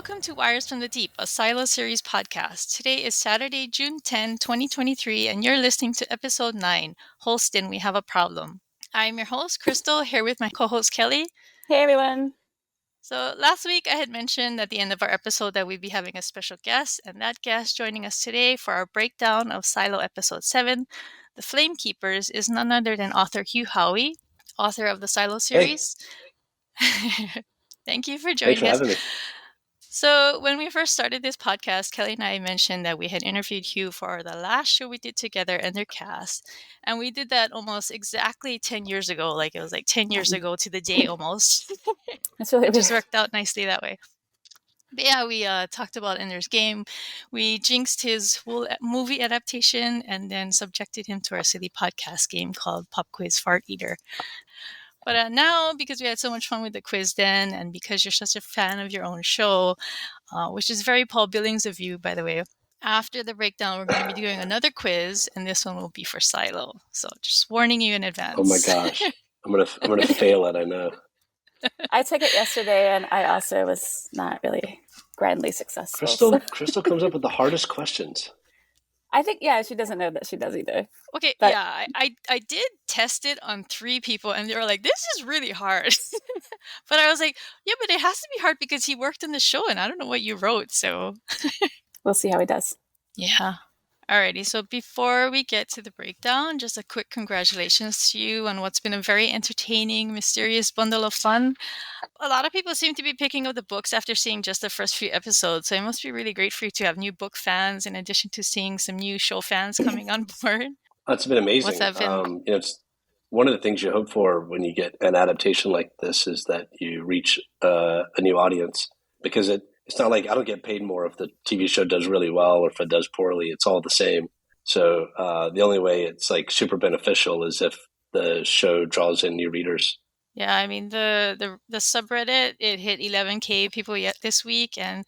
Welcome to Wires from the Deep, a Silo series podcast. Today is Saturday, June 10, 2023, and you're listening to episode 9, Holston, We Have a Problem. I'm your host, Crystal, here with my co-host, Kelly. Hey, everyone. So last week I had mentioned at the end of our episode that we'd be having a special guest, and that guest joining us today for our breakdown of Silo episode 7, The Flamekeepers, is none other than author Hugh Howey, author of the Silo series. Hey. Thank you for joining us. Thanks for having me. So when we first started this podcast, Kelly and I mentioned that we had interviewed Hugh for the last show we did together, Endercast. And we did that almost exactly 10 years ago. Like it was like 10 years ago to the day almost. That's really It just worked out nicely that way. But yeah, we talked about Ender's Game. We jinxed his whole movie adaptation and then subjected him to our silly podcast game called Pop Quiz Fart Eater. But now, because we had so much fun with the quiz then, and because you're such a fan of your own show, which is very Paul Billings of you, by the way, after the breakdown, we're going to be doing another quiz, and this one will be for Silo. So just warning you in advance. Oh my gosh. I'm gonna fail it, I know. I took it yesterday, and I also was not really grandly successful. Crystal comes up with the hardest questions. I think, yeah, she doesn't know that she does either. Okay, but yeah, I did test it on 3 people, and they were like, this is really hard. But I was like, yeah, but it has to be hard because he worked in the show, and I don't know what you wrote, so... We'll see how he does. Yeah. Alrighty, so before we get to the breakdown, just a quick congratulations to you on what's been a very entertaining, mysterious bundle of fun. A lot of people seem to be picking up the books after seeing just the first few episodes, so it must be really great for you to have new book fans in addition to seeing some new show fans coming on board. It's been amazing. What's that been? It's one of the things you hope for when you get an adaptation like this is that you reach a new audience, because it's not like I don't get paid more if the TV show does really well or if it does poorly. It's all the same. So the only way it's like super beneficial is if the show draws in new readers. Yeah, I mean, the subreddit, it hit 11K people yet this week, and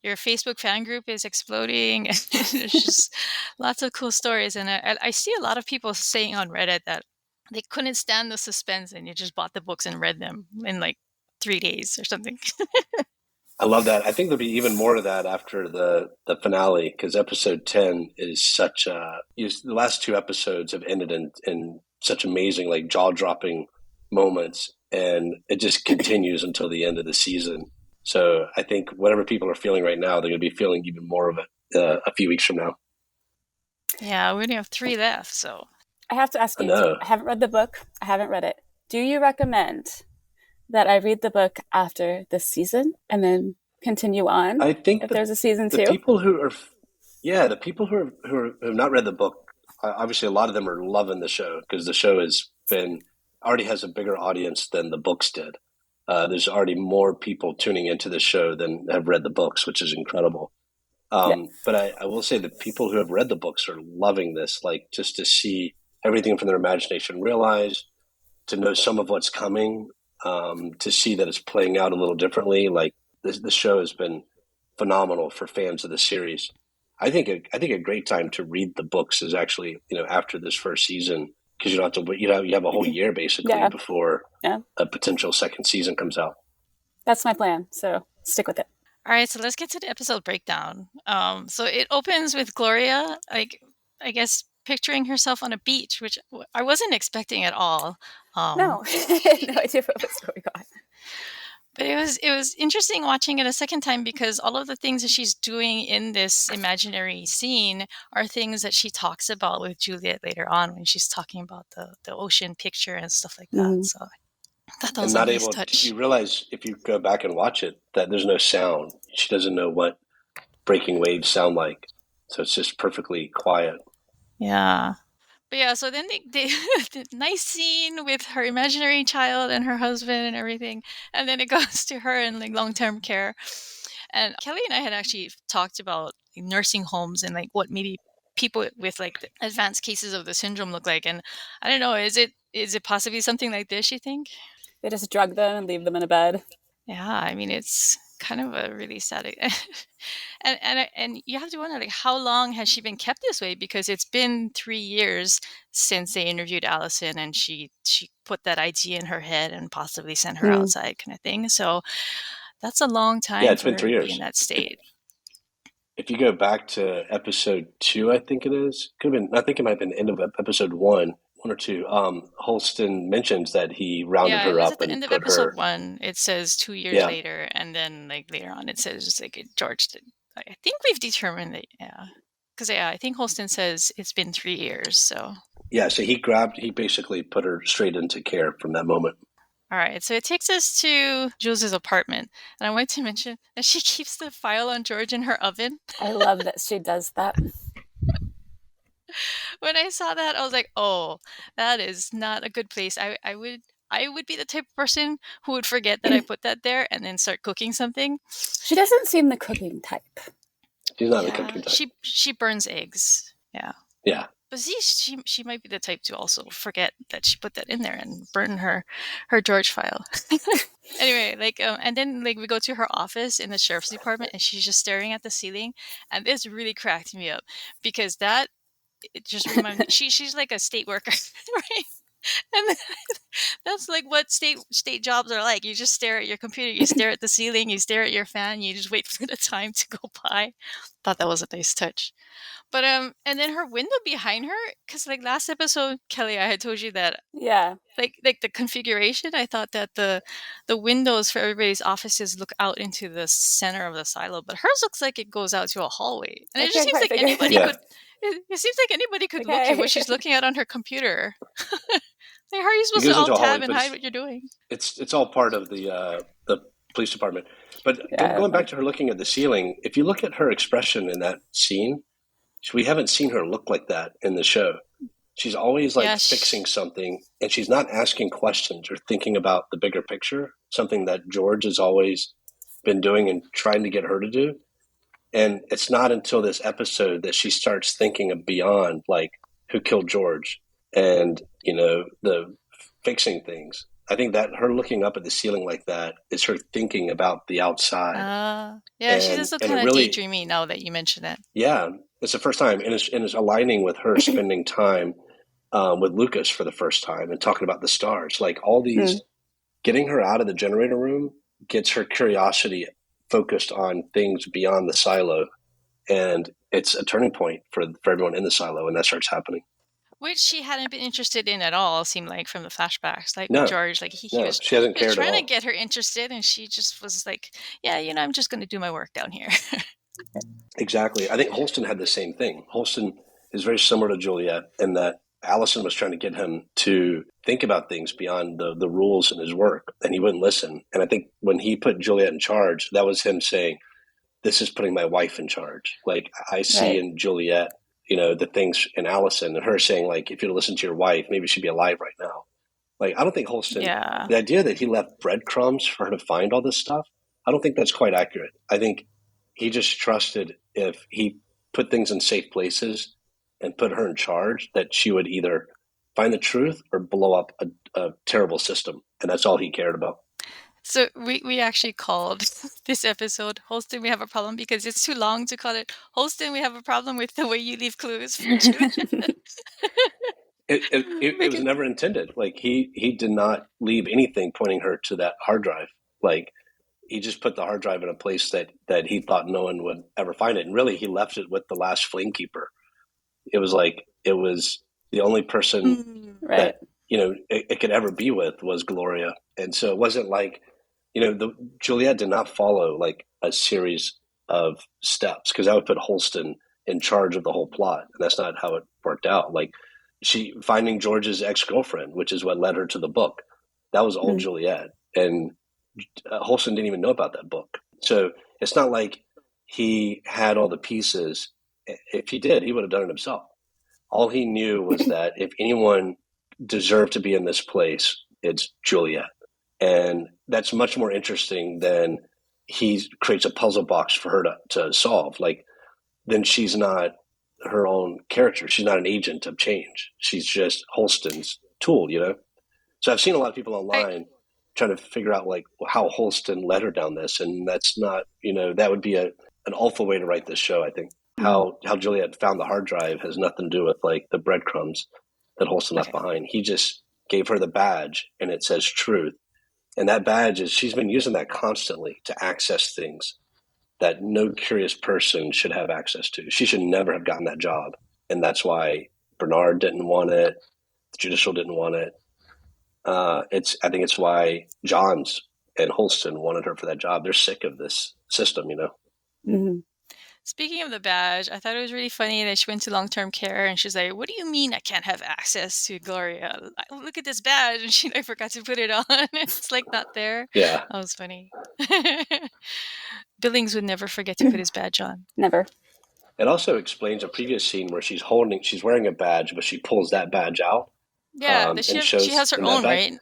your Facebook fan group is exploding. There's just lots of cool stories. And I see a lot of people saying on Reddit that they couldn't stand the suspense and you just bought the books and read them in like 3 days or something. I love that. I think there'll be even more of that after the finale, because episode 10 is such the last 2 episodes have ended in such amazing, like jaw-dropping moments, and it just continues until the end of the season. So I think whatever people are feeling right now, they're going to be feeling even more of it a few weeks from now. Yeah, we only have 3 left, so. I have to ask you, I haven't read the book. I haven't read it. Do you recommend that I read the book after this season and then continue on? I think if there's a season 2. The people who have not read the book, obviously a lot of them are loving the show because the show already has a bigger audience than the books did. There's already more people tuning into the show than have read the books, which is incredible. But I will say the people who have read the books are loving this, like just to see everything from their imagination realized, to know some of what's coming, to see that it's playing out a little differently. Like the show has been phenomenal for fans of the series. I think a great time to read the books is actually, after this first season, because you don't have to, you have a whole year basically before a potential second season comes out. That's my plan. So stick with it. All right, so let's get to the episode breakdown. So it opens with Gloria, like, I guess, picturing herself on a beach, which I wasn't expecting at all. No, I had no idea what was going on. But it was interesting watching it a second time because all of the things that she's doing in this imaginary scene are things that she talks about with Juliet later on when she's talking about the ocean picture and stuff like that. Mm. So I thought that was a nice touch. You realize if you go back and watch it that there's no sound. She doesn't know what breaking waves sound like. So it's just perfectly quiet. Yeah. But yeah, so then they nice scene with her imaginary child and her husband and everything. And then it goes to her in like long-term care. And Kelly and I had actually talked about nursing homes and like what maybe people with like advanced cases of the syndrome look like. And I don't know, is it possibly something like this, you think? They just drug them and leave them in a bed. Yeah, I mean, it's kind of a really sad and you have to wonder, like, how long has she been kept this way, because it's been 3 years since they interviewed Allison and she put that idea in her head and possibly sent her outside kind of thing. So That's a long time Yeah, it's for been her 3 to be years. in that state. If you go back to episode 2, I think it is, could have been, I think it might have been the end of episode 1 or 2. Holston mentions that he rounded Yeah, it her was up at the and end of put episode her. 1. It says 2 years Yeah, later, and then like later on, it says like George. I think we've determined that. Yeah, because I think Holston says it's been 3 years. So yeah. So he basically put her straight into care from that moment. all right, so it takes us to Jules's apartment, and I wanted to mention that she keeps the file on George in her oven. I love that she does that. When I saw that, I was like, "Oh, that is not a good place." I would be the type of person who would forget that I put that there and then start cooking something. She doesn't seem the cooking type. She's not the cooking type. She burns eggs. Yeah. Yeah. But see, she might be the type to also forget that she put that in there and burn her George file. Anyway, and then we go to her office in the sheriff's department, and she's just staring at the ceiling, and this really cracked me up because it just reminded me she's like a state worker, right? And that's like what state jobs are like. You just stare at your computer, you stare at the ceiling, you stare at your fan, you just wait for the time to go by. Thought that was a nice touch. But and then her window behind her, because like last episode, Kelly, I had told you that Yeah. like the configuration, I thought that the windows for everybody's offices look out into the center of the silo, but hers looks like it goes out to a hallway, and it just seems like anybody Yeah. could. It seems like anybody could look at what she's looking at on her computer. Like, how are you supposed to alt tab and hide what you're doing? It's all part of the police department. But going back to her looking at the ceiling, if you look at her expression in that scene, we haven't seen her look like that in the show. She's always fixing something, and she's not asking questions or thinking about the bigger picture, something that George has always been doing and trying to get her to do. And it's not until this episode that she starts thinking of beyond, like, who killed George and, the fixing things. I think that her looking up at the ceiling like that is her thinking about the outside. She's also kind of daydreamy now that you mention it. Yeah, it's the first time, and it's aligning with her spending time with Lucas for the first time and talking about the stars. Like all these, getting her out of the generator room gets her curiosity focused on things beyond the silo, and it's a turning point for everyone in the silo, and that starts happening. Which she hadn't been interested in at all, seemed like, from the flashbacks. Like No, with George, like he was, she hasn't cared trying at all. to get her interested, and she just was like, yeah, I'm just going to do my work down here. Exactly. I think Holston had the same thing. Holston is very similar to Juliet in that Allison was trying to get him to think about things beyond the rules in his work, and he wouldn't listen. And I think when he put Juliet in charge, that was him saying, this is putting my wife in charge. Like I see in Juliet, the things in Allison, and her saying, like, if you'd listen to your wife, maybe she'd be alive right now. Like, I don't think Holston, the idea that he left breadcrumbs for her to find all this stuff, I don't think that's quite accurate. I think he just trusted if he put things in safe places and put her in charge, that she would either find the truth or blow up a terrible system. And that's all he cared about. So we actually called this episode Holston, we have a problem, because it's too long to call it Holston, we have a problem with the way you leave clues for Juliet. It was never intended. Like he did not leave anything pointing her to that hard drive. Like he just put the hard drive in a place that he thought no one would ever find it. And really he left it with the last Flamekeeper. It was the only person that, it could ever be with was Gloria. And so it wasn't like, Juliet did not follow like a series of steps, because that would put Holston in charge of the whole plot. And that's not how it worked out. Like she finding George's ex-girlfriend, which is what led her to the book. That was all Juliet. And Holston didn't even know about that book. So it's not like he had all the pieces. If he did, he would have done it himself. All he knew was that if anyone deserved to be in this place, it's Juliet. And that's much more interesting than he creates a puzzle box for her to solve. Like, then she's not her own character. She's not an agent of change. She's just Holston's tool, So I've seen a lot of people online trying to figure out like how Holston led her down this. And that's not, that would be an awful way to write this show, I think. How Juliet found the hard drive has nothing to do with like the breadcrumbs that Holston left behind. He just gave her the badge and it says truth. And that badge she's been using that constantly to access things that no curious person should have access to. She should never have gotten that job. And that's why Bernard didn't want it. The Judicial didn't want it. I think it's why Johns and Holston wanted her for that job. They're sick of this system, Mm-hmm. Speaking of the badge, I thought it was really funny that she went to long-term care and she's like, "What do you mean I can't have access to Gloria? Look at this badge." And I forgot to put it on. It's like not there. Yeah. That was funny. Billings would never forget to put his badge on. Never. It also explains a previous scene where she's wearing a badge, but she pulls that badge out. Yeah, she has her own, right?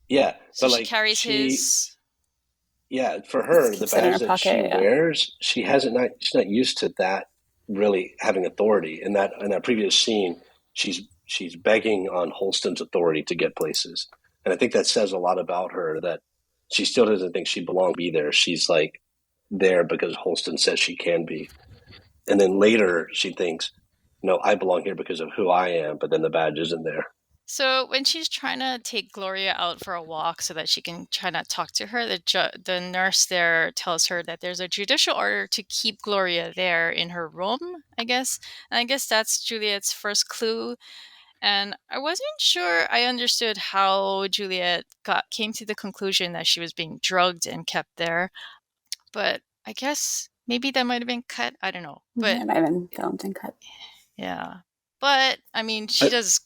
Yeah. So she carries his... Yeah, for her, the badge that she wears, she's not used to that really having authority. In that previous scene, she's begging on Holston's authority to get places. And I think that says a lot about her, that she still doesn't think she belongs to be there. She's like there because Holston says she can be. And then later she thinks, no, I belong here because of who I am, but then the badge isn't there. So when she's trying to take Gloria out for a walk so that she can try not talk to her, the nurse there tells her that there's a judicial order to keep Gloria there in her room, I guess. And I guess that's Juliet's first clue. And I wasn't sure I understood how Juliet came to the conclusion that she was being drugged and kept there. But I guess maybe that might have been cut. I don't know. But it might have been filmed and cut. Yeah. But I mean, she does.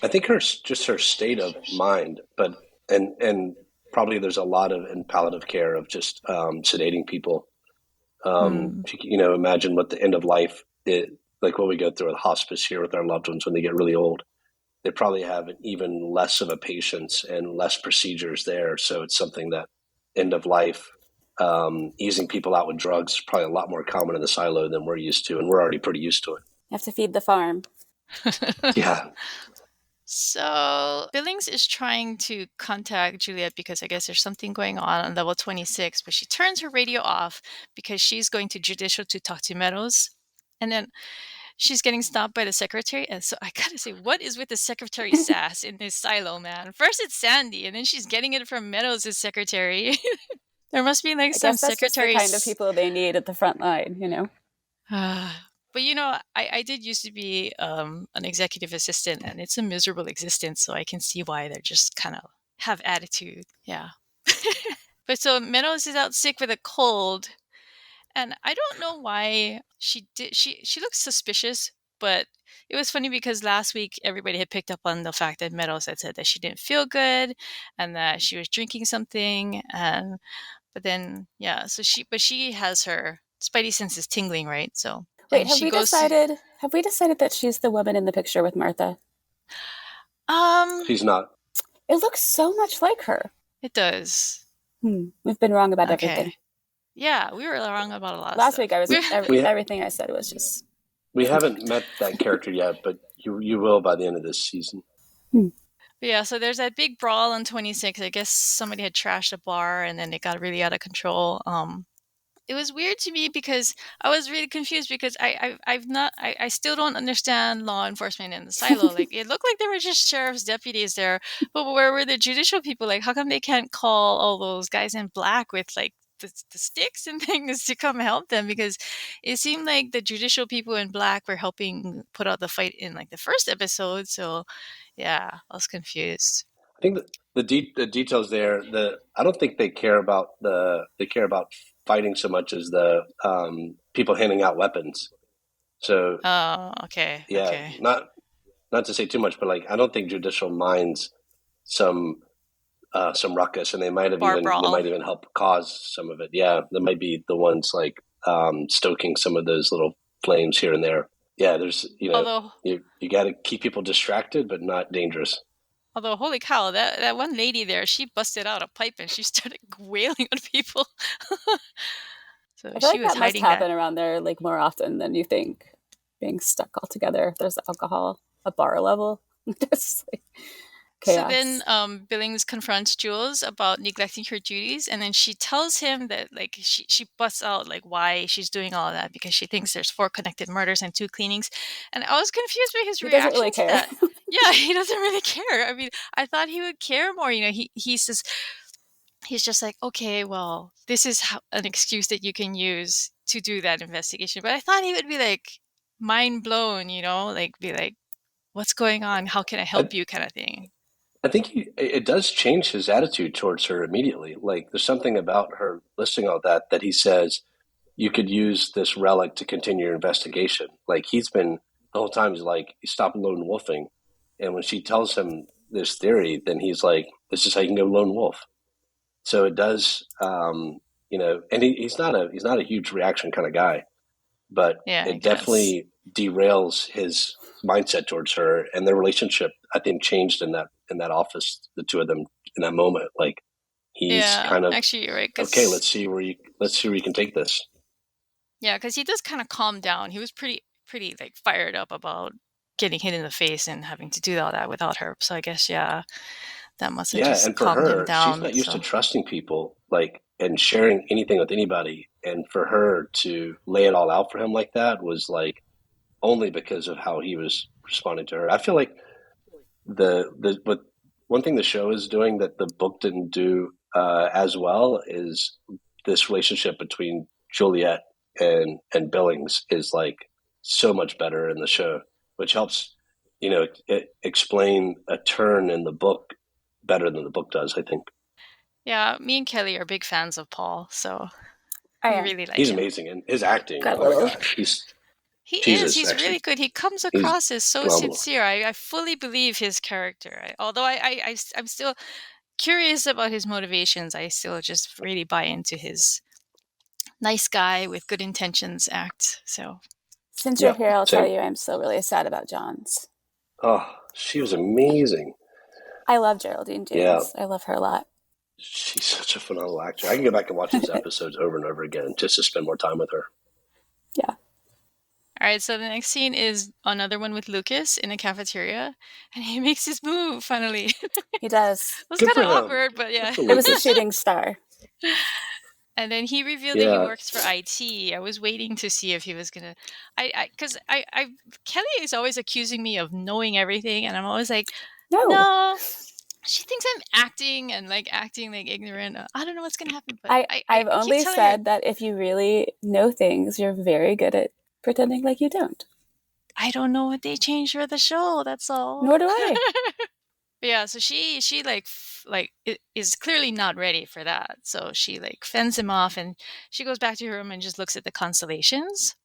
I think her state of mind, but and probably there's a lot of in palliative care of just sedating people. Imagine what the end of life like what we go through at hospice here with our loved ones when they get really old. They probably have even less of a patience and less procedures there. So it's something that end of life, easing people out with drugs is probably a lot more common in the silo than we're used to, and we're already pretty used to it. You have to feed the farm. Yeah. So Billings is trying to contact Juliet because I guess there's something going on level 26, but she turns her radio off because she's going to Judicial to talk to Meadows. And then she's getting stopped by the secretary. And so I gotta say, what is with the secretary sass in this silo, man? First it's Sandy, and then she's getting it from Meadows' secretary. There must be like some secretaries. That's just the kind of people they need at the front line, But I did used to be an executive assistant, and it's a miserable existence, so I can see why they're just kind of have attitude. Yeah. But so Meadows is out sick with a cold, and I don't know why she looks suspicious, but it was funny because last week everybody had picked up on the fact that Meadows had said that she didn't feel good and that she was drinking something, but then so she has her spidey senses tingling, right? So wait, have we decided that she's the woman in the picture with Martha? She's not. It looks so much like her. It does. We've been wrong about everything. Yeah, we were wrong about a lot. Last week, everything I said was just. We haven't met that character yet, but you will by the end of this season. Yeah, so there's that big brawl on 26. I guess somebody had trashed a bar, and then it got really out of control. It was weird to me because I was really confused because I still don't understand law enforcement in the silo. Like it looked like there were just sheriff's deputies there, but where were the judicial people? Like how come they can't call all those guys in black with like the sticks and things to come help them? Because it seemed like the judicial people in black were helping put out the fight in like the first episode. So yeah, I was confused. I think the details there. I don't think they care about fighting so much as the people handing out weapons. So okay. Yeah, okay. Not to say too much, but like I don't think Judicial minds some ruckus, and they might even help cause some of it. Yeah, they might be the ones like stoking some of those little flames here and there. Yeah, there's you got to keep people distracted, but not dangerous. Although, holy cow, that one lady there, she busted out a pipe and she started wailing on people. So I feel she like was that hiding must happen around there like more often than you think. Being stuck all together, if there's alcohol at bar level. Just like chaos. So then Billings confronts Jules about neglecting her duties, and then she tells him that like she busts out like why she's doing all of that because she thinks there's 4 connected murders and 2 cleanings. And I was confused by his reaction really to care. that. Yeah, he doesn't really care. I mean, I thought he would care more. He says he's just like, okay, well, this is an excuse that you can use to do that investigation. But I thought he would be like mind blown, like be like, what's going on? How can I help you, kind of thing. I think it does change his attitude towards her immediately. Like, there's something about her listing all that he says, you could use this relic to continue your investigation. Like, he's been the whole time, he's like, stop lone wolfing. And when she tells him this theory, then he's like, this is how you can go lone wolf. So it does, and he's not a huge reaction kind of guy, but it definitely derails his mindset towards her, and their relationship, I think, changed in that office. The two of them in that moment, like, he's kind of, actually, you're right. Okay, let's see where you can take this. Yeah, because he does kind of calm down. He was pretty like fired up about getting hit in the face and having to do all that without her. So I guess that must have just calmed him down. She's not used to trusting people, like, and sharing anything with anybody, and for her to lay it all out for him like that was like only because of how he was responding to her. I feel like but one thing the show is doing that the book didn't do as well is this relationship between Juliet and Billings is like so much better in the show, which helps explain a turn in the book better than the book does, I think. Yeah, me and Kelly are big fans of Paul, so we really like him. He's amazing in his acting. Oh my gosh, he's really good. He comes across as so sincere. I fully believe his character. Although I'm still curious about his motivations, I still just really buy into his nice guy with good intentions act. So since you're here, I'll tell you I'm still really sad about John's. Oh, she was amazing. I love Geraldine James. I love her a lot. She's such a phenomenal actor. I can go back and watch these episodes over and over again just to spend more time with her. Yeah. All right, so the next scene is another one with Lucas in a cafeteria, and he makes his move finally. He does. It was kind of awkward, but yeah. It was a shooting star. And then he revealed that he works for IT. I was waiting to see if he was gonna. Because Kelly is always accusing me of knowing everything, and I'm always like, no. She thinks I'm acting like ignorant. I don't know what's gonna happen. But I've only said that if you really know things, you're very good at pretending like you don't. I don't know what they changed for the show. That's all. Nor do I. But yeah, so she is clearly not ready for that. So she fends him off, and she goes back to her room and just looks at the constellations.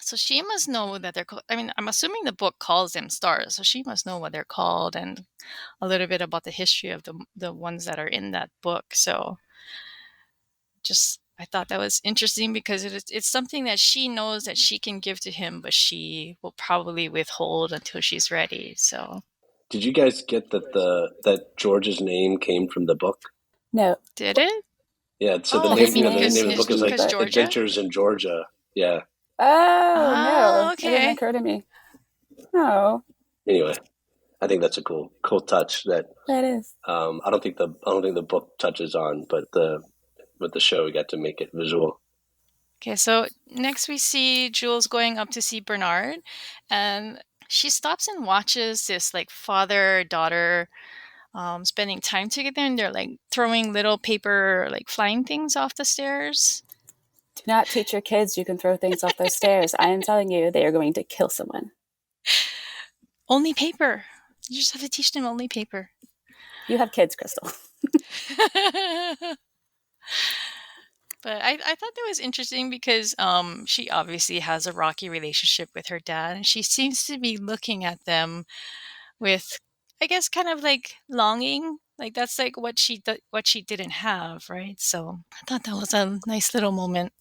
So she must know that they're called. I mean, I'm assuming the book calls them stars, so she must know what they're called and a little bit about the history of the ones that are in that book. So I thought that was interesting because it's something that she knows that she can give to him, but she will probably withhold until she's ready. So, did you guys get that George's name came from the book? No. Did it? Yeah. So the name of the book is like Adventures in Georgia. Yeah. Oh no! Okay. It didn't occur to me. No. Anyway, I think that's a cool touch. That is. I don't think the book touches on, but with the show we got to make it visual. Okay, so next we see Jules going up to see Bernard, and she stops and watches this father-daughter spending time together, and they're throwing little paper flying things off the stairs. Do not teach your kids you can throw things off those stairs. I am telling you, they are going to kill someone. Only paper. You just have to teach them only paper. You have kids, Crystal. But I thought that was interesting because she obviously has a rocky relationship with her dad, and she seems to be looking at them with, I guess, kind of longing. That's what she didn't have, right? So I thought that was a nice little moment.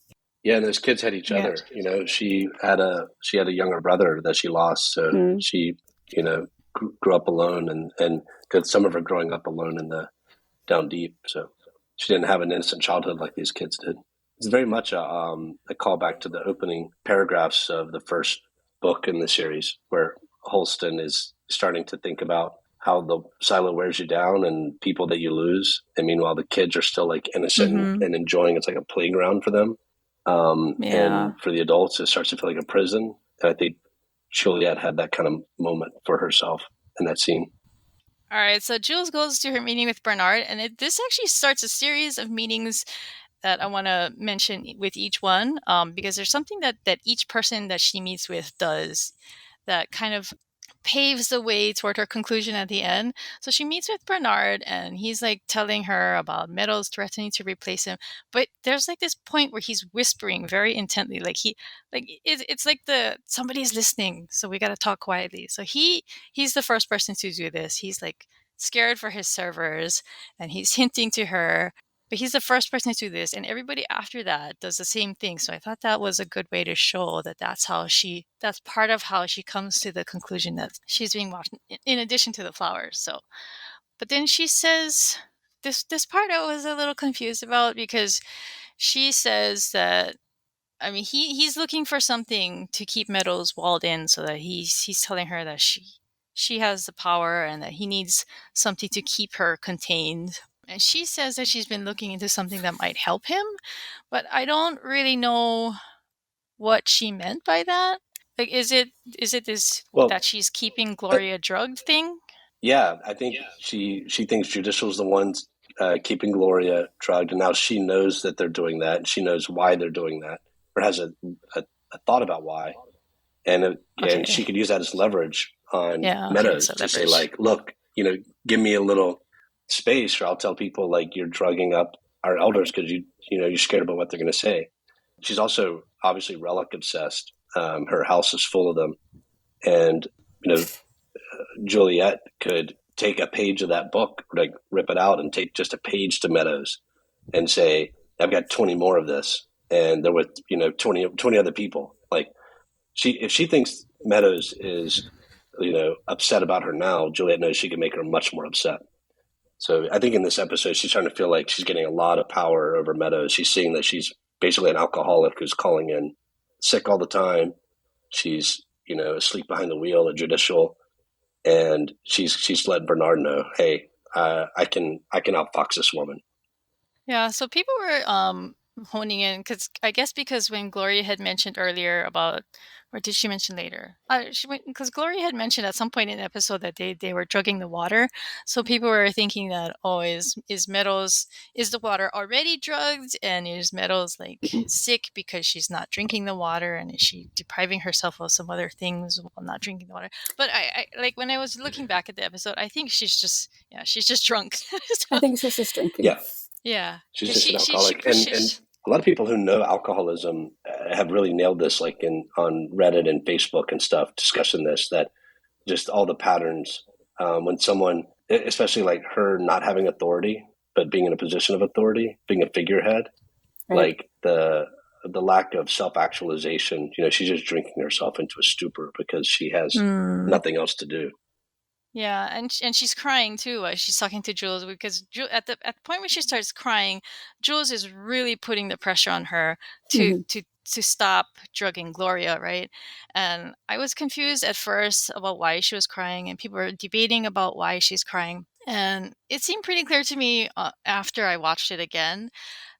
Yeah, and those kids had each other. You know, she had a younger brother that she lost, so she grew up alone, and did some of her growing up alone in the down deep. So she didn't have an innocent childhood like these kids did. It's very much a callback to the opening paragraphs of the first book in the series, where Holston is starting to think about how the silo wears you down and people that you lose. And meanwhile, the kids are still innocent and enjoying. It's like a playground for them. And for the adults, it starts to feel like a prison. And I think Juliet had that kind of moment for herself in that scene. All right, so Jules goes to her meeting with Bernard, and this actually starts a series of meetings that I want to mention with each one, because there's something that each person that she meets with does that kind of paves the way toward her conclusion at the end. So she meets with Bernard, and he's like telling her about Meadows threatening to replace him. But there's like this point where he's whispering very intently, it's like somebody's listening, so we got to talk quietly. So he's the first person to do this. He's like scared for his servers, and he's hinting to her. But he's the first person to do this, and everybody after that does the same thing. So I thought that was a good way to show that that's part of how she comes to the conclusion that she's being watched, in addition to the flowers. So, but then she says this part I was a little confused about, because she says that, I mean, he's looking for something to keep Meadows walled in, so that he's telling her that she has the power and that he needs something to keep her contained. And she says that she's been looking into something that might help him, but I don't really know what she meant by that. Like, is it this that she's keeping Gloria drugged thing? Yeah, I think she thinks Judicial's the ones keeping Gloria drugged, and now she knows that they're doing that, and she knows why they're doing that, or has a thought about why, and she could use that as leverage on Meadows to say, like, look, give me a little space, or I'll tell people like you're drugging up our elders because you're scared about what they're going to say. She's also obviously relic obsessed. Her house is full of them, and Juliet could take a page of that book, like rip it out and take just a page to Meadows and say, I've got 20 more of this. And there were, 20 other people. Like, if she thinks Meadows is, upset about her now, Juliet knows she can make her much more upset. So I think in this episode, she's trying to feel like she's getting a lot of power over Meadows. She's seeing that she's basically an alcoholic who's calling in sick all the time. She's, asleep behind the wheel at Judicial. And she's let Bernard know, hey, I can outfox this woman. Yeah, so people were honing in, because when Gloria had mentioned earlier about, or did she mention later? Because Gloria had mentioned at some point in the episode that they were drugging the water. So people were thinking that, is Meadows, is the water already drugged, and is Meadows like sick because she's not drinking the water, and is she depriving herself of some other things while not drinking the water? But I like, when I was looking back at the episode, I think she's just drunk. So, I think she's just drinking. Yeah. She's just an alcoholic. And a lot of people who know alcoholism have really nailed this, like on Reddit and Facebook and stuff, discussing this, that just all the patterns when someone, especially like her not having authority, but being in a position of authority, being a figurehead, like the lack of self-actualization, she's just drinking herself into a stupor because she has nothing else to do. Yeah, and she's crying too. She's talking to Jules, because at the point when she starts crying, Jules is really putting the pressure on her to stop drugging Gloria, right? And I was confused at first about why she was crying, and people were debating about why she's crying. And it seemed pretty clear to me after I watched it again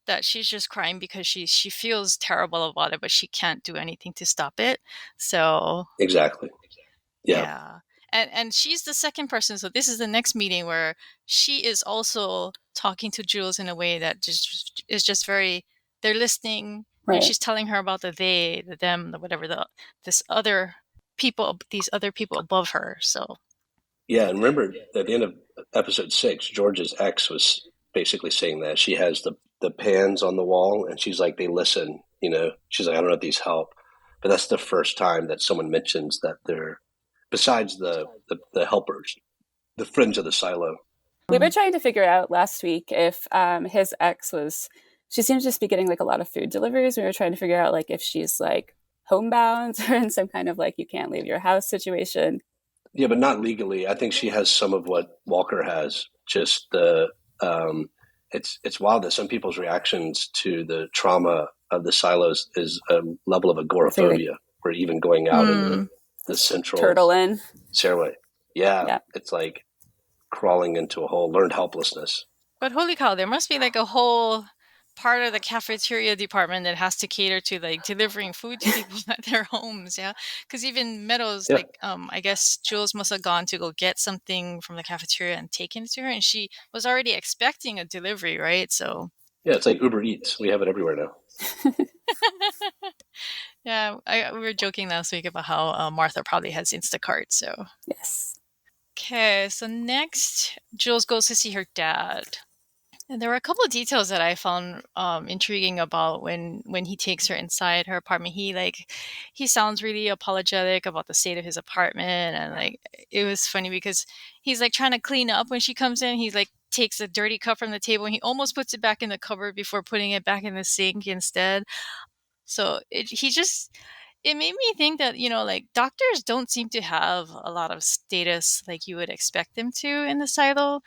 that she's just crying because she feels terrible about it, but she can't do anything to stop it. So exactly, yeah. And she's the second person. So this is the next meeting where she is also talking to Jules in a way that is just very, they're listening. Right. And she's telling her about the they, the them, the whatever, these other people above her. So. Yeah. And remember at the end of episode 6, George's ex was basically saying that she has the pans on the wall, and she's like, they listen, she's like, I don't know if these help, but that's the first time that someone mentions that they're, besides the helpers, the friends of the silo. We were trying to figure out last week if his ex she seems to just be getting like a lot of food deliveries. We were trying to figure out like if she's like homebound or in some kind of like you can't leave your house situation. Yeah, but not legally. I think she has some of what Walker has. Just it's wild that some people's reactions to the trauma of the silos is a level of agoraphobia, or even going out in the central turtle in stairway. Yeah, it's like crawling into a hole, learned helplessness. But holy cow, there must be like a whole part of the cafeteria department that has to cater to like delivering food to people at their homes. Yeah, because even Meadows, Yeah. like I guess Jules must have gone to go get something from the cafeteria and taken it to her, and she was already expecting a delivery, right? So Yeah, it's like Uber Eats. We have it everywhere now. yeah, we were joking last week about how Martha probably has Instacart. So Yes. okay, so next Jules goes to see her dad. And there were a couple of details that I found intriguing about when he takes her inside her apartment. He sounds really apologetic about the state of his apartment, and like it was funny because he's like trying to clean up when she comes in. He's like takes a dirty cup from the table and he almost puts it back in the cupboard before putting it back in the sink instead. So it made me think that like doctors don't seem to have a lot of status like you would expect them to in the silo.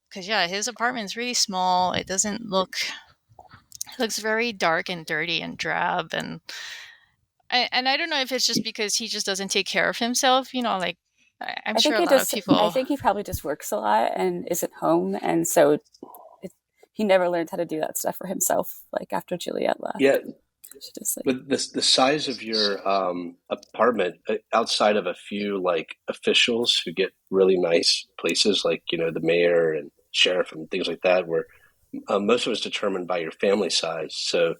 Because yeah, his apartment's really small. It looks very dark and dirty and drab, and I don't know if it's just because he just doesn't take care of himself. Like I'm I sure think a he lot of just, I people. think he probably just works a lot and isn't home. And so he never learned how to do that stuff for himself. Like after Juliet left, Yeah, she just like, but the size of your apartment, outside of a few like officials who get really nice places, like the mayor and sheriff and things like that, where most of it's determined by your family size. So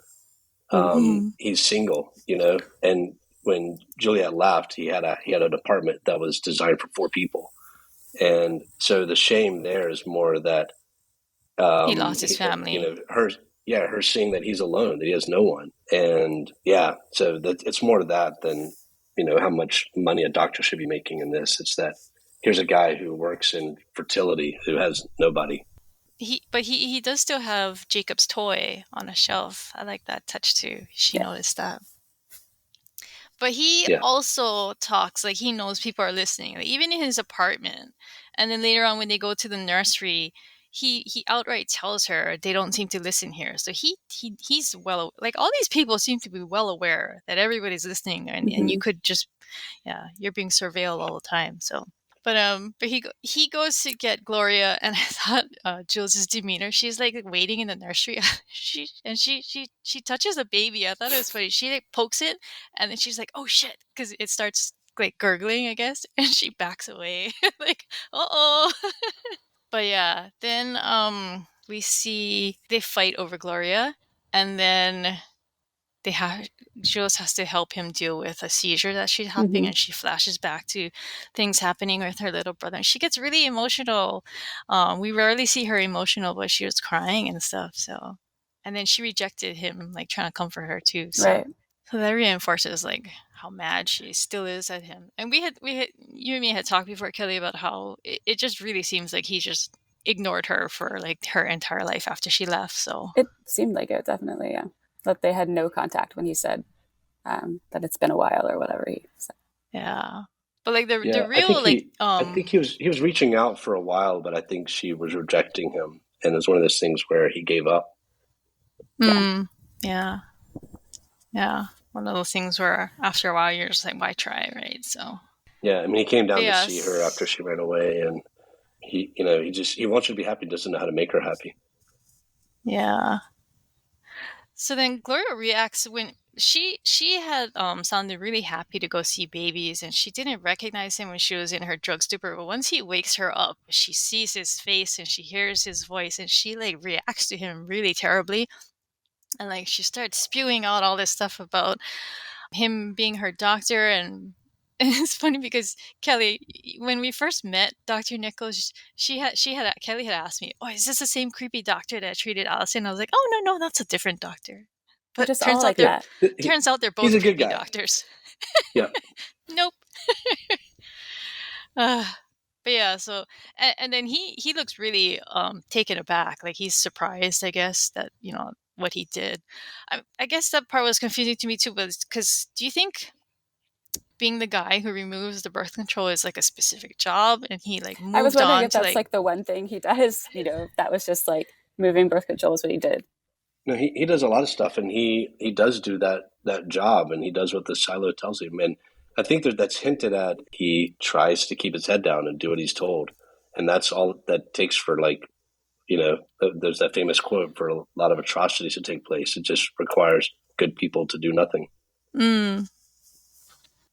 Mhm. he's single, and when Juliet left, he had an apartment that was designed for 4 people, and so the shame there is more that He lost his he, family. her seeing that he's alone, that he has no one, and yeah, so that it's more to that than how much money a doctor should be making in this. It's that here's a guy who works in fertility who has nobody. But he does still have Jacob's toy on a shelf. I like that touch too. She yeah, noticed that. But he Yeah, also talks like he knows people are listening, like, even in his apartment. And then later on, when they go to the nursery, he outright tells her they don't seem to listen here. So he's like all these people seem to be well aware that everybody's listening, and you hmm could just you're being surveilled all the time. So but he goes to get Gloria, and I thought Jules's demeanor. She's like waiting in the nursery. She touches a baby. I thought it was funny. She like pokes it, and then she's like, "Oh shit," because it starts like gurgling, I guess, and she backs away, like, "Uh oh." But yeah, then we see they fight over Gloria, and then they have Jules has to help him deal with a seizure that she's having, hmm and she flashes back to things happening with her little brother. And she gets really emotional. We rarely see her emotional, but she was crying and stuff. So, and then she rejected him, like trying to comfort her too. So, right. so that reinforces like how mad she still is at him. And we had you and me had talked before, Kelly, about how it just really seems like he just ignored her for like her entire life after she left. So It seemed like it, definitely, yeah. That they had no contact when he said that it's been a while or whatever he said. yeah. But like the yeah. I think real like he was reaching out for a while, but I think she was rejecting him, and it was one of those things where he gave up. Yeah. yeah. Yeah. One of those things where after a while you're just like, why try, right? So Yeah, I mean, he came but down to see her after yes. she ran away, and he wants her to be happy, doesn't know how to make her happy. Yeah. So then Gloria reacts when she had sounded really happy to go see babies, and she didn't recognize him when she was in her drug stupor. But once he wakes her up, she sees his face and she hears his voice, and she like reacts to him really terribly. And like she starts spewing out all this stuff about him being her doctor. And it's funny because Kelly, when we first met Dr. Nichols, Kelly had asked me, "Oh, is this the same creepy doctor that treated Allison?" I was like, "Oh no, that's a different doctor." They're But just all like Yeah, that. turns out they're he's both a good creepy guy. doctors. Yeah, Nope. Uh, but yeah, so and then he looks really taken aback, like he's surprised, I guess, that what he did. I guess that part was confusing to me too, but because do you think being the guy who removes the birth control is like a specific job, and he like I was moved wondering on if to that's like like the one thing he does, that was just like moving birth control is what he did. no, he does a lot of stuff, and he does do that job, and he does what the silo tells him, and I think that's hinted at. He tries to keep his head down and do what he's told, and that's all that takes for like there's that famous quote: for a lot of atrocities to take place, it just requires good people to do nothing.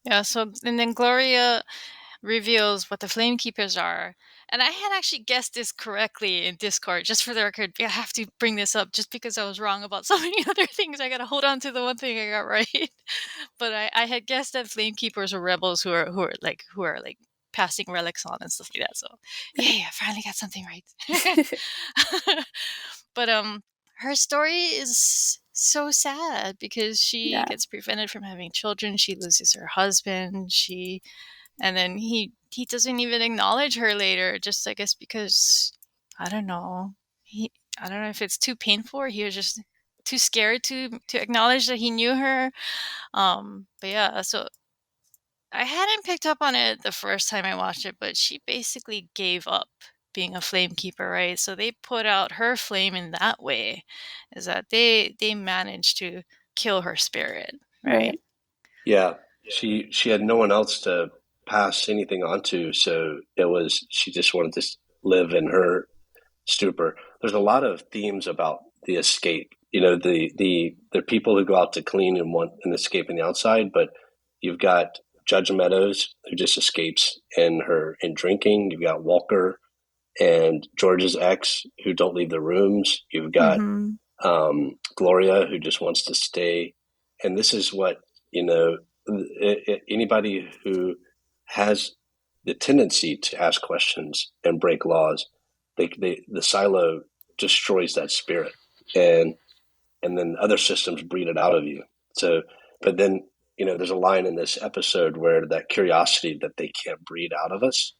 Yeah, so, and then Gloria reveals what the Flamekeepers are. And I had actually guessed this correctly in Discord, just for the record. I have to bring this up just because I was wrong about so many other things. I got to hold on to the one thing I got right. But I had guessed that Flamekeepers are rebels who are like passing relics on and stuff like that. So, yay, I finally got something right. But her story is so sad because she gets prevented from having children. She loses her husband. And then he doesn't even acknowledge her later, just I guess because I don't know. I don't know if it's too painful or he was just too scared to acknowledge that he knew her. But yeah, so I hadn't picked up on it the first time I watched it, but she basically gave up being a flamekeeper, right? So they put out her flame in that way, is that they managed to kill her spirit, right? Yeah, she had no one else to pass anything on to, so she just wanted to live in her stupor. There's a lot of themes about the escape. The people who go out to clean and want an escape in the outside, but you've got Judge Meadows who just escapes in drinking. You've got Walker and George's ex who don't leave the rooms. You've got Gloria who just wants to stay. And this is what, anybody who has the tendency to ask questions and break laws, the silo destroys that spirit, and then other systems breed it out of you. So, but then, there's a line in this episode where that curiosity that they can't breed out of us,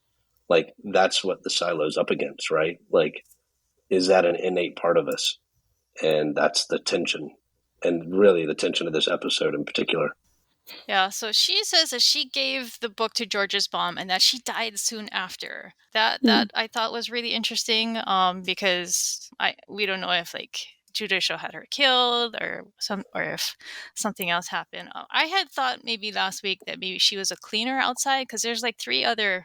like that's what the silo's up against, right? Like, is that an innate part of us? And that's the tension, and really the tension of this episode in particular. Yeah, so she says that she gave the book to George's mom and that she died soon after. That I thought was really interesting, because we don't know if like Judicial had her killed or if something else happened. I had thought maybe last week that maybe she was a cleaner outside, because there's like 3 other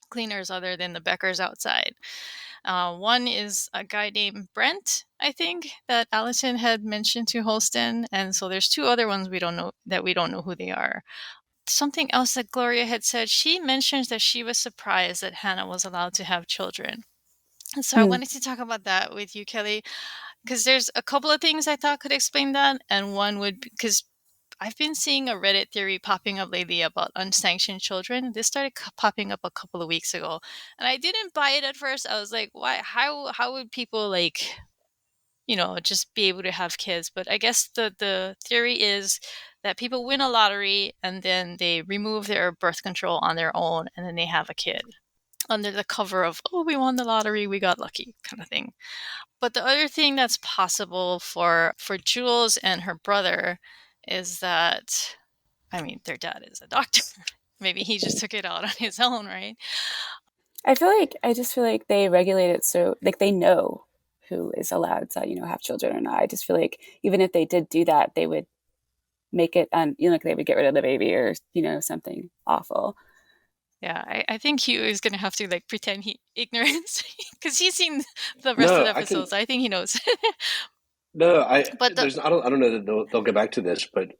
cleaners other than the Beckers outside. One is a guy named Brent, I think, that Allison had mentioned to Holston, and so there's 2 other ones we don't know who they are. Something else that Gloria had said, she mentions that she was surprised that Hannah was allowed to have children. And so I wanted to talk about that with you, Kelly, because there's a couple of things I thought could explain that, and one would be because I've been seeing a Reddit theory popping up lately about unsanctioned children. This started popping up a couple of weeks ago, and I didn't buy it at first. I was like, why? How would people just be able to have kids? But I guess the theory is that people win a lottery and then they remove their birth control on their own, and then they have a kid under the cover of, oh, we won the lottery, we got lucky, kind of thing. But the other thing that's possible for Jules and her brother is that, I mean, their dad is a doctor. Maybe he just took it out on his own, right? I just feel like they regulate it so like they know who is allowed to, have children or not. I just feel like even if they did do that, they would make it, like they would get rid of the baby or, something awful. Yeah, I think Hugh is going to have to like pretend ignorance because he's seen the rest of the episodes. I think he knows. I don't know that they'll get back to this, but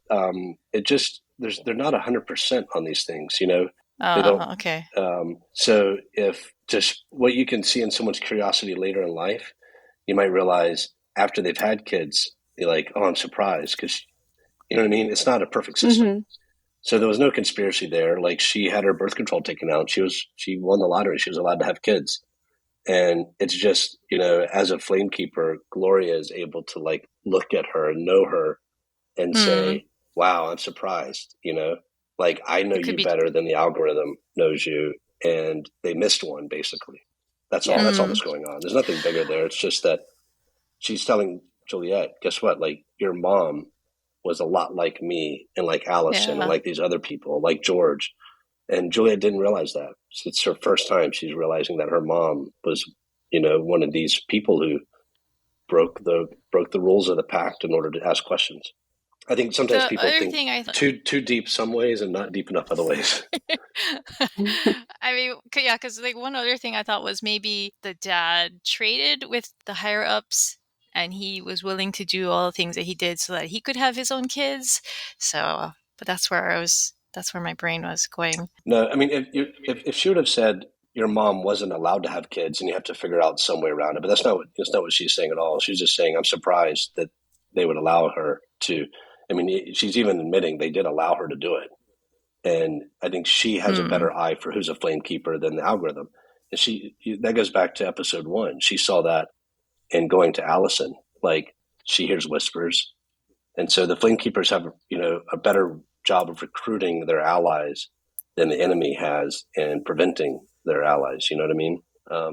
it just they're not 100% on these things, They don't. Okay. So if just what you can see in someone's curiosity later in life, you might realize after they've had kids, you're like, oh, I'm surprised because you know what I mean. It's not a perfect system. Mm-hmm. So there was no conspiracy there. Like she had her birth control taken out. She won the lottery. She was allowed to have kids. And it's just, as a flamekeeper, Gloria is able to like look at her and know her and say, wow, I'm surprised, like I know you better than the algorithm knows you. And they missed one, basically. That's all that's going on. There's nothing bigger there. It's just that she's telling Juliet, guess what? Like your mom was a lot like me and like Allison and like these other people, like George. And Juliet didn't realize that. It's her first time she's realizing that her mom was, one of these people who broke the rules of the pact in order to ask questions. I think sometimes The people other think thing I thought, too deep some ways and not deep enough other ways. I mean, yeah, because like one other thing I thought was maybe the dad traded with the higher ups, and he was willing to do all the things that he did so that he could have his own kids. So, but that's where I was. That's where my brain was going. No, I mean, if she would have said your mom wasn't allowed to have kids and you have to figure out some way around it, but that's not what she's saying at all. She's just saying I'm surprised that they would allow her to. I mean, she's even admitting they did allow her to do it, and I think she has a better eye for who's a flamekeeper than the algorithm. And that goes back to episode 1. She saw that in going to Allison, like she hears whispers, and so the flamekeepers have a better job of recruiting their allies than the enemy has in preventing their allies. You know what I mean?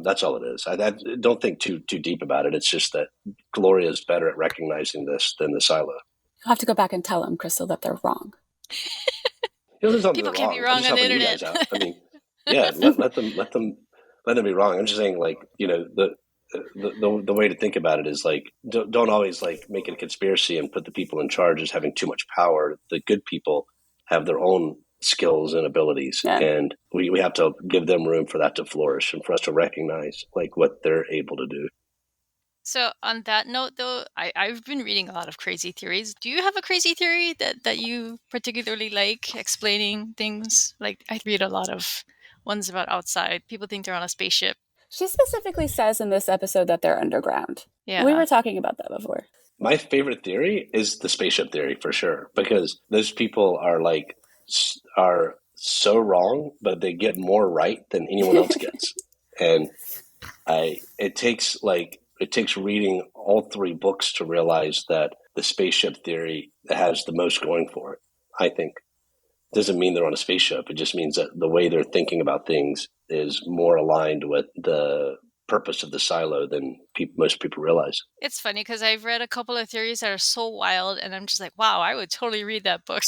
That's all it is. I don't think too deep about it. It's just that Gloria is better at recognizing this than the silo. You'll have to go back and tell them, Crystal, that they're wrong. People can't be wrong I'm just on the helping internet. you guys out. I mean, yeah, let them be wrong. I'm just saying, like, the way to think about it is like don't always like make it a conspiracy and put the people in charge as having too much power. The good people have their own skills and abilities, and we have to give them room for that to flourish and for us to recognize like what they're able to do. So on that note, though, I've been reading a lot of crazy theories. Do you have a crazy theory that you particularly like explaining things? Like I read a lot of ones about outside. People think they're on a spaceship. She specifically says in this episode that they're underground. Yeah. We were talking about that before. My favorite theory is the spaceship theory for sure, because those people are so wrong, but they get more right than anyone else gets. And it takes reading all 3 books to realize that the spaceship theory has the most going for it. I think it doesn't mean they're on a spaceship. It just means that the way they're thinking about things is more aligned with the purpose of the silo than most people realize. It's funny because I've read a couple of theories that are so wild, and I'm just like, wow, I would totally read that book.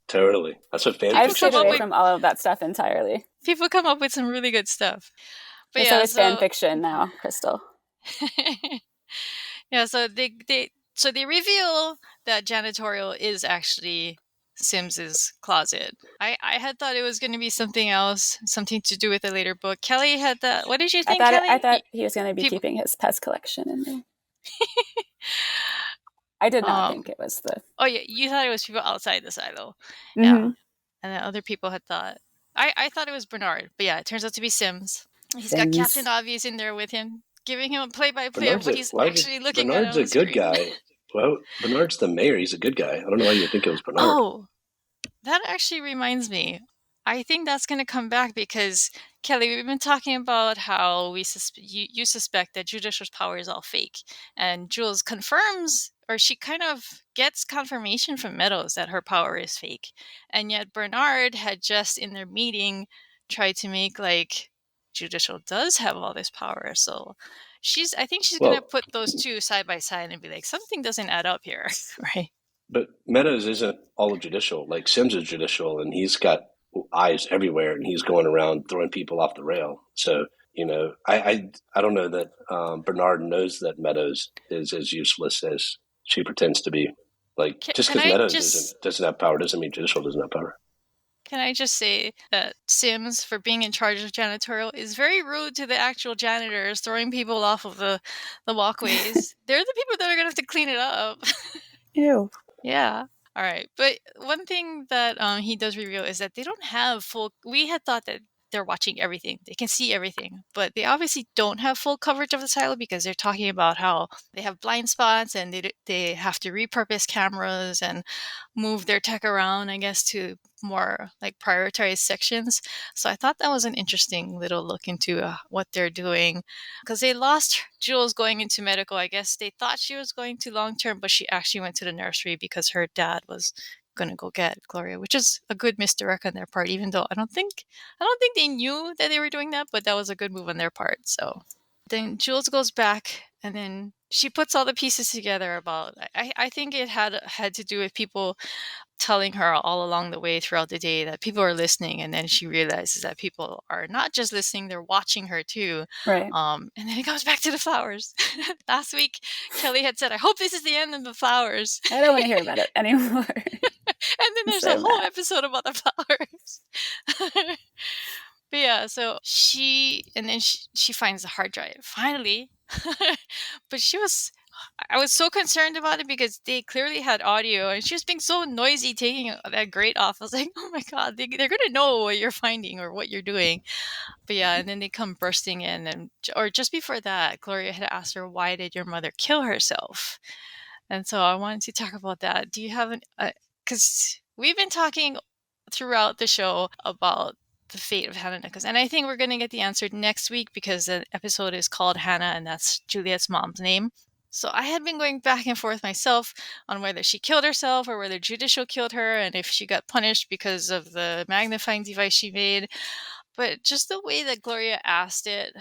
Totally. That's what fan I've fiction stayed away is. from all of that stuff entirely. People come up with some really good stuff. But It's always fan fiction now, Crystal. Yeah, so they reveal that janitorial is actually Sims's closet. I had thought it was going to be something else, something to do with a later book. Kelly had that. What did you think, Kelly? I thought he was going to be keeping his pest collection in there. I did not think it was the... Oh, yeah, you thought it was people outside the silo. Mm-hmm. Yeah. And then other people had thought... I thought it was Bernard, but yeah, it turns out to be Sims. He's got Captain Obvious in there with him, giving him a play-by-play of what he's actually looking at. Bernard's a good guy. Well, Bernard's the mayor. He's a good guy. I don't know why you think it was Bernard. Oh, that actually reminds me. I think that's going to come back because, Kelly, we've been talking about how you suspect that Judicial's power is all fake. And Jules confirms, or she kind of gets confirmation from Meadows that her power is fake. And yet Bernard had just in their meeting tried to make like Judicial does have all this power. So I think she's going to put those two side by side and be like, something doesn't add up here, right? But Meadows isn't all of Judicial. Like Sims is Judicial, and he's got eyes everywhere, and he's going around throwing people off the rail. So, I don't know that Bernard knows that Meadows is as useless as she pretends to be. Like, just because Meadows doesn't have power doesn't mean Judicial doesn't have power. Can I just say that Sims, for being in charge of janitorial, is very rude to the actual janitors, throwing people off of the walkways. They're the people that are going to have to clean it up. Ew. Yeah. All right. But one thing that he does reveal is that they don't have full... We had thought that they're watching everything. They can see everything. But they obviously don't have full coverage of the silo because they're talking about how they have blind spots and they have to repurpose cameras and move their tech around, I guess, to more like prioritized sections. So I thought that was an interesting little look into what they're doing, because they lost Jules going into medical. I guess they thought she was going to long-term, but she actually went to the nursery because her dad was going to go get Gloria, which is a good misdirect on their part, even though I don't think they knew that they were doing that, but that was a good move on their part. So then Jules goes back, and then she puts all the pieces together about, I think it had to do with people telling her all along the way throughout the day that people are listening, and then she realizes that people are not just listening, they're watching her too. Right. And then it goes back to the flowers. Last week Kelly had said, I hope this is the end of the flowers. I don't want to hear about it anymore. And then there's So a whole mad. episode about the flowers. But yeah, so she finds the hard drive finally. But I was so concerned about it because they clearly had audio, and she was being so noisy taking that grate off. I was like, oh my God, they're going to know what you're finding or what you're doing. But yeah, and then they come bursting in, or just before that, Gloria had asked her, why did your mother kill herself? And so I wanted to talk about that. Do you have because we've been talking throughout the show about the fate of Hannah Nichols, and I think we're going to get the answer next week because the episode is called Hannah, and that's Juliet's mom's name. So I had been going back and forth myself on whether she killed herself or whether Judicial killed her, and if she got punished because of the magnifying device she made. But just the way that Gloria asked it,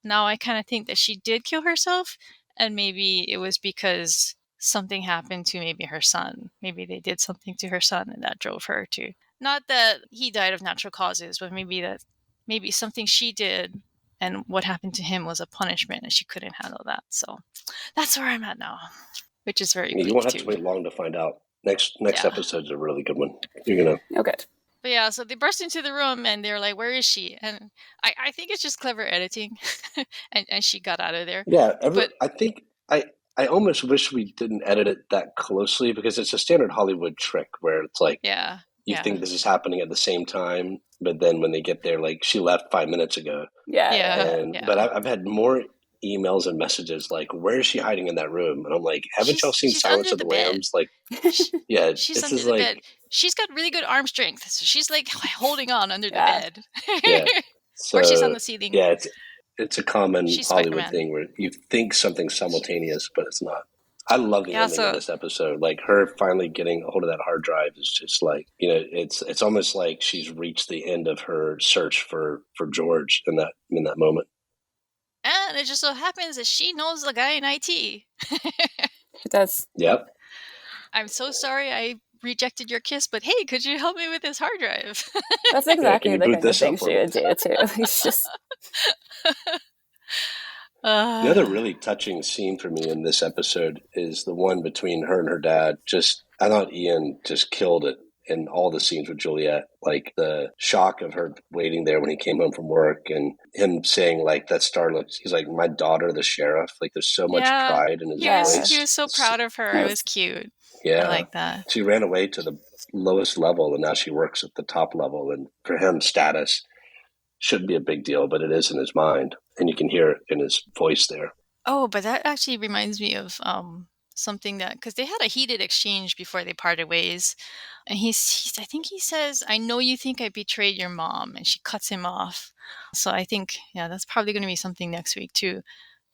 now I kind of think that she did kill herself, and maybe it was because something happened to maybe her son. Maybe they did something to her son, and that drove her to, not that he died of natural causes, but maybe something she did and what happened to him was a punishment, and she couldn't handle that. So that's where I'm at now, which is very bleak. You won't have too. to wait long to find out. Next Yeah. episode's a really good one. You're gonna. Oh, good. But yeah, so they burst into the room and they're like, where is she? And I think it's just clever editing. and she got out of there. Yeah, But I think I almost wish we didn't edit it that closely because it's a standard Hollywood trick where it's like yeah, you think this is happening at the same time, but then when they get there, like she left 5 minutes ago. Yeah. But I've had more emails and messages like, "Where is she hiding in that room?" And I'm like, "Haven't y'all seen Silence of the Lambs?" Like, yeah, she's this under is the like, bed. She's got really good arm strength, so she's like holding on under the Yeah. bed. yeah. So Or she's on the ceiling. yeah, it's a common She's Hollywood Spider-Man. thing where you think something's simultaneous, but it's not. I love the ending of this episode. Like her finally getting a hold of that hard drive is just like, you know, it's almost like she's reached the end of her search for George in that moment. And it just so happens that she knows the guy in IT. She does. Yep. I'm so sorry I rejected your kiss, but hey, could you help me with this hard drive? That's exactly you the boot kind of this up thing for she me? would do too. It's just The other really touching scene for me in this episode is the one between her and her dad. I thought Iain just killed it in all the scenes with Juliet. Like the shock of her waiting there when he came home from work and him saying like that Starlet, he's like, my daughter, the sheriff. Like there's so much pride in his voice. He was so proud of her. It was cute. Yeah. I like that. She ran away to the lowest level and now she works at the top level. And for him, status shouldn't be a big deal, but it is in his mind. And you can hear it in his voice there. Oh, but that actually reminds me of something that, because they had a heated exchange before they parted ways. And I think he says, I know you think I betrayed your mom. And she cuts him off. So I think, yeah, that's probably going to be something next week too.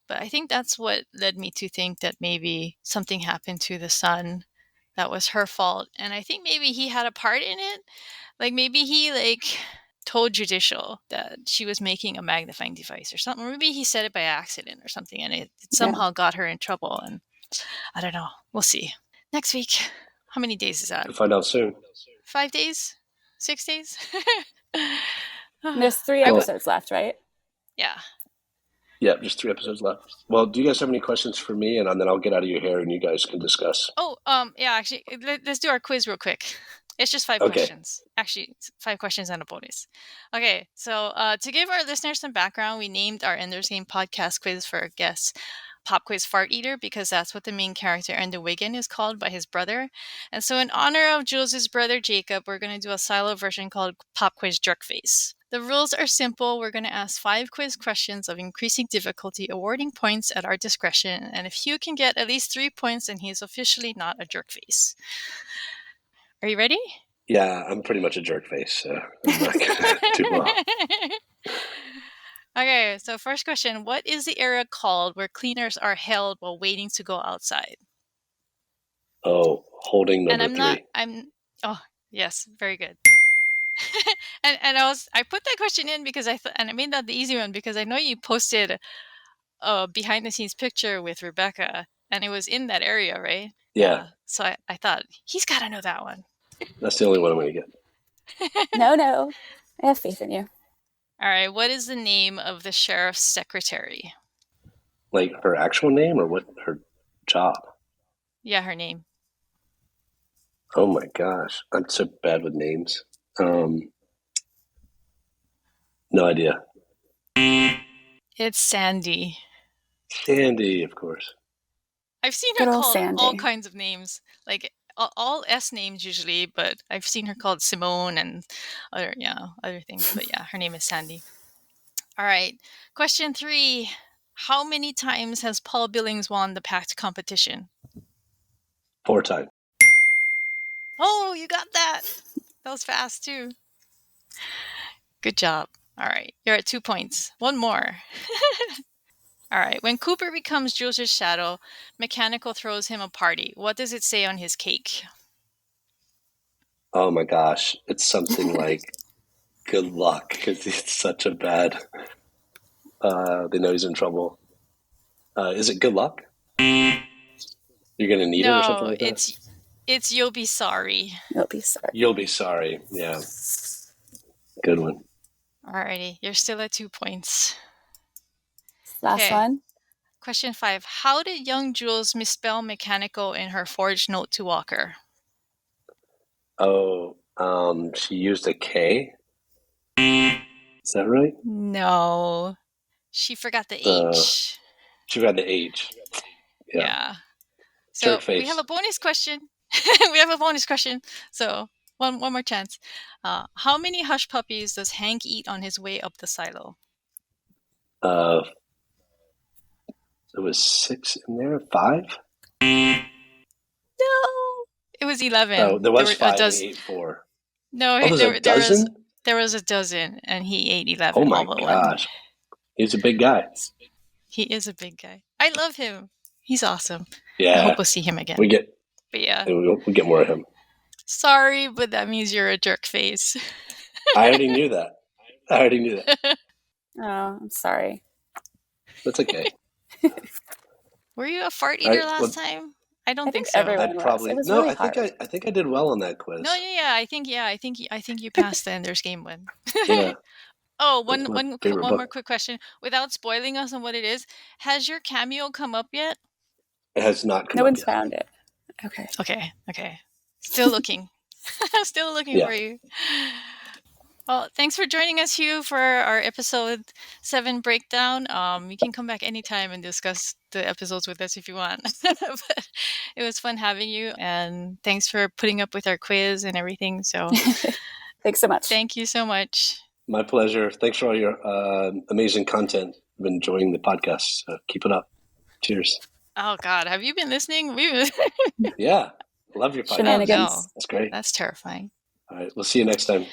But I think that's what led me to think that maybe something happened to the son that was her fault. And I think maybe he had a part in it. Like maybe he told Judicial that she was making a magnifying device or something. Or maybe he said it by accident or something, and it somehow got her in trouble. And I don't know. We'll see. Next week. How many days is that? We'll find out soon. 5 days? 6 days? There's 3 episodes left, right? Yeah. Yeah, just 3 episodes left. Well, do you guys have any questions for me? And then I'll get out of your hair and you guys can discuss. Oh, yeah, actually, let's do our quiz real quick. It's just 5 questions. Actually, it's 5 questions and a bonus. Okay, so to give our listeners some background, we named our Ender's Game podcast quiz for our guests Pop Quiz Fart Eater because that's what the main character Ender Wiggin is called by his brother. And so in honor of Jules' brother Jacob, we're going to do a silo version called Pop Quiz Jerkface. The rules are simple. We're going to ask 5 quiz questions of increasing difficulty, awarding points at our discretion. And if Hugh can get at least 3 points, then he is officially not a jerkface. Are you ready? Yeah, I'm pretty much a jerkface, so I'm not going to do well. Okay, so first question. What is the area called where cleaners are held while waiting to go outside? Oh, holding number 3. Oh, yes, very good. and I put that question in because I made that the easy one because I know you posted a behind the scenes picture with Rebecca, and it was in that area, right? Yeah. So I thought, he's got to know that one. That's the only one I'm going to get. No. I have faith in you. All right. What is the name of the sheriff's secretary? Like her actual name or what her job? Yeah, her name. Oh my gosh. I'm so bad with names. No idea. It's Sandy. Sandy, of course. I've seen her Good old called Sandy. all kinds of names, like all S names usually, but I've seen her called Simone and other things. But yeah, her name is Sandy. All right. Question 3. How many times has Paul Billings won the Pact competition? 4 times. Oh, you got that. That was fast too. Good job. All right. You're at 2 points. One more. All right. When Cooper becomes Jules' shadow, Mechanical throws him a party. What does it say on his cake? Oh my gosh. It's something like good luck because it's such a bad. They know he's in trouble. Is it good luck? You're going to need it or something like that? It's you'll be sorry. You'll be sorry. You'll be sorry. Yeah. Good one. Alrighty, you're still at 2 points. Last one. Question 5. How did young Jules misspell mechanical in her forged note to Walker? Oh, she used a K? Is that right? No. She forgot the H. She forgot the H. Yeah. So Jerk face. we have a bonus question. So one more chance. How many hush puppies does Hank eat on his way up the silo? There was 6 in there? 5? No. It was 11. Oh, there was 5 and he ate 4. No, there's a dozen? There was a dozen, and he ate 11. Oh my gosh. He's a big guy. He is a big guy. I love him. He's awesome. Yeah. I hope we'll see him again. We'll get more of him. Sorry, but that means you're a jerk face. I already knew that. Oh, I'm sorry. That's okay. Were you a fart eater last time? I don't think so. Everyone probably was. No, really I think I did well on that quiz. No, yeah. I think you passed the Ender's Game one. Yeah. Oh, one more quick question. Without spoiling us on what it is, has your cameo come up yet? It has not come up yet. No one's found it. Okay. Still looking. Still looking for you. Well, thanks for joining us, Hugh, for our episode 7 breakdown. You can come back anytime and discuss the episodes with us if you want. But it was fun having you, and thanks for putting up with our quiz and everything. So, thanks so much. Thank you so much. My pleasure. Thanks for all your amazing content. I've been enjoying the podcast. So keep it up. Cheers. Oh God, have you been listening? Yeah, love your podcast. Shenanigans. Oh, no. That's great. That's terrifying. All right, we'll see you next time.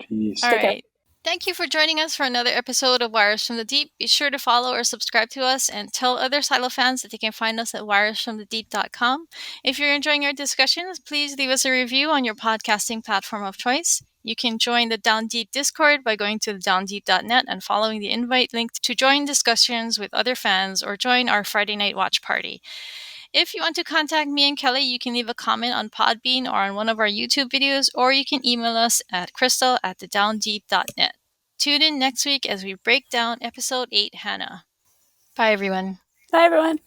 Peace. All right. Thank you for joining us for another episode of Wires from the Deep. Be sure to follow or subscribe to us and tell other Silo fans that they can find us at wiresfromthedeep.com. If you're enjoying our discussions, please leave us a review on your podcasting platform of choice. You can join the Down Deep Discord by going to downdeep.net and following the invite link to join discussions with other fans or join our Friday night watch party. If you want to contact me and Kelly, you can leave a comment on Podbean or on one of our YouTube videos, or you can email us at crystal@thedowndeep.net. Tune in next week as we break down episode 8, Hannah. Bye, everyone. Bye, everyone.